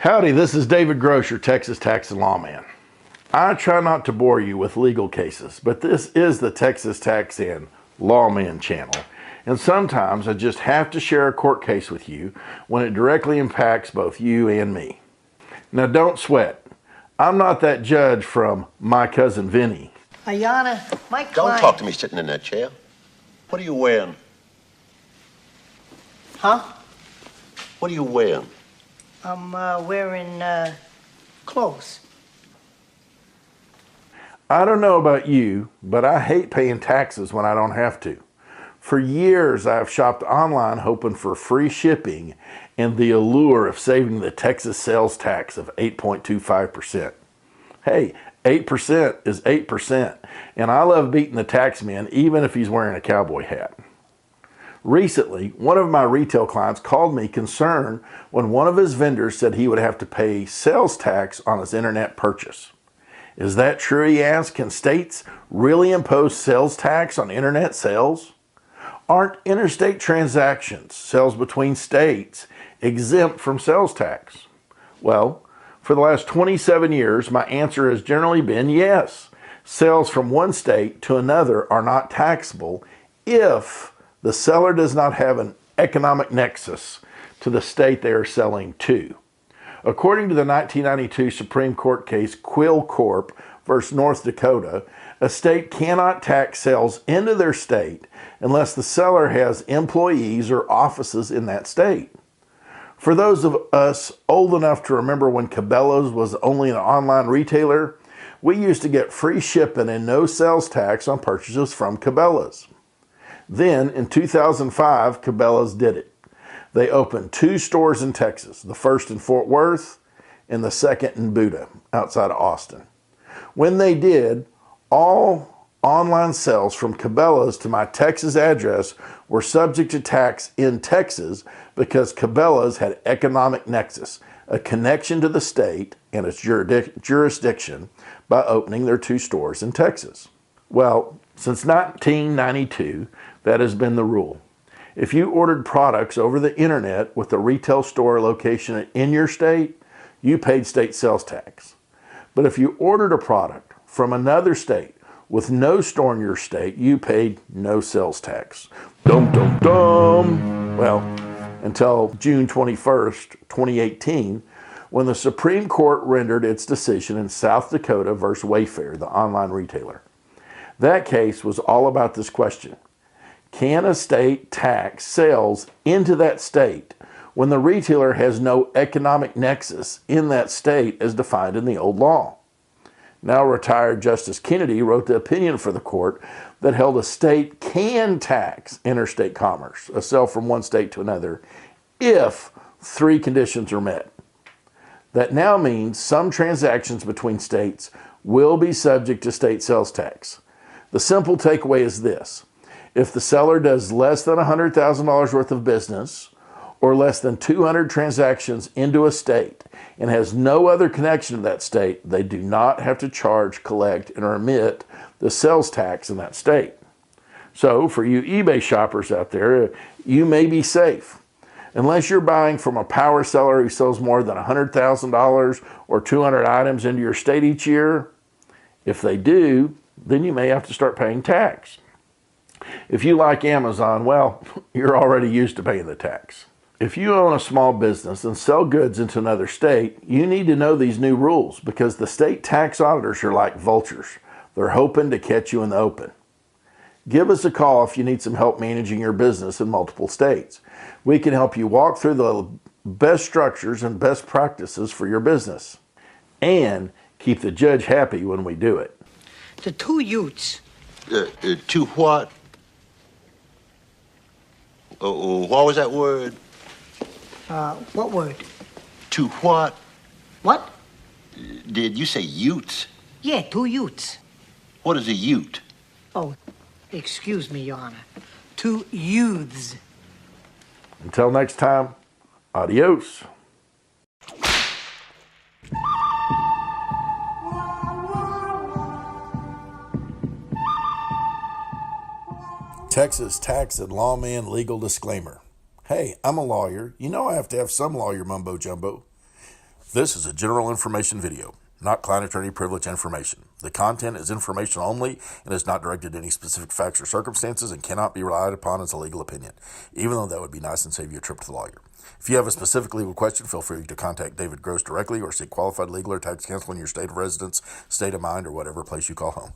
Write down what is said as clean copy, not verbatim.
Howdy, this is David Groce, your Texas Tax and Lawman. I try not to bore you with legal cases, but this is the Texas Tax and Lawman channel, and sometimes I just have to share a court case with you when it directly impacts both you and me. Now don't sweat. I'm not that judge from My Cousin Vinny. Ayana, my client... Don't talk to me sitting in that chair. What are you wearing? Huh? What are you wearing? I'm wearing clothes. I don't know about you, but I hate paying taxes when I don't have to. For years, I've shopped online hoping for free shipping and the allure of saving the Texas sales tax of 8.25%. Hey, 8% is 8%, and I love beating the tax man even if he's wearing a cowboy hat. Recently, one of my retail clients called me concerned when one of his vendors said he would have to pay sales tax on his internet purchase. Is that true, he asked? Can states really impose sales tax on internet sales? Aren't interstate transactions, sales between states, exempt from sales tax? Well, for the last 27 years, my answer has generally been yes. Sales from one state to another are not taxable if the seller does not have an economic nexus to the state they are selling to. According to the 1992 Supreme Court case Quill Corp. Versus North Dakota, a state cannot tax sales into their state unless the seller has employees or offices in that state. For those of us old enough to remember when Cabela's was only an online retailer, we used to get free shipping and no sales tax on purchases from Cabela's. Then, in 2005, Cabela's did it. They opened 2 stores in Texas, the first in Fort Worth and the second in Buda, outside of Austin. When they did, all online sales from Cabela's to my Texas address were subject to tax in Texas because Cabela's had economic nexus, a connection to the state and its jurisdiction by opening their 2 stores in Texas. Well, since 1992, that has been the rule. If you ordered products over the internet with a retail store location in your state, you paid state sales tax. But if you ordered a product from another state with no store in your state, you paid no sales tax. Dum, dum, dum. Well, until June 21st, 2018, when the Supreme Court rendered its decision in South Dakota versus Wayfair, the online retailer. That case was all about this question. Can a state tax sales into that state when the retailer has no economic nexus in that state as defined in the old law? Now retired Justice Kennedy wrote the opinion for the court that held a state can tax interstate commerce, a sale from one state to another, if 3 conditions are met. That now means some transactions between states will be subject to state sales tax. The simple takeaway is this. If the seller does less than $100,000 worth of business or less than 200 transactions into a state and has no other connection to that state, they do not have to charge, collect, and remit the sales tax in that state. So for you eBay shoppers out there, you may be safe. Unless you're buying from a power seller who sells more than $100,000 or 200 items into your state each year, if they do, then you may have to start paying tax. If you like Amazon, well, you're already used to paying the tax. If you own a small business and sell goods into another state, you need to know these new rules because the state tax auditors are like vultures. They're hoping to catch you in the open. Give us a call if you need some help managing your business in multiple states. We can help you walk through the best structures and best practices for your business and keep the judge happy when we do it. The 2 Utes. 2 what? What was that word? What word? 2 what? What? Did you say utes? Yeah, 2 Utes. What is a ute? Oh, excuse me, Your Honor. 2 youths. Until next time, adios. Texas Tax and Lawman Legal Disclaimer. Hey, I'm a lawyer. You know I have to have some lawyer mumbo jumbo. This is a general information video, not client attorney privilege information. The content is information only and is not directed to any specific facts or circumstances and cannot be relied upon as a legal opinion, even though that would be nice and save you a trip to the lawyer. If you have a specific legal question, feel free to contact David Groce directly or seek qualified legal or tax counsel in your state of residence, state of mind, or whatever place you call home.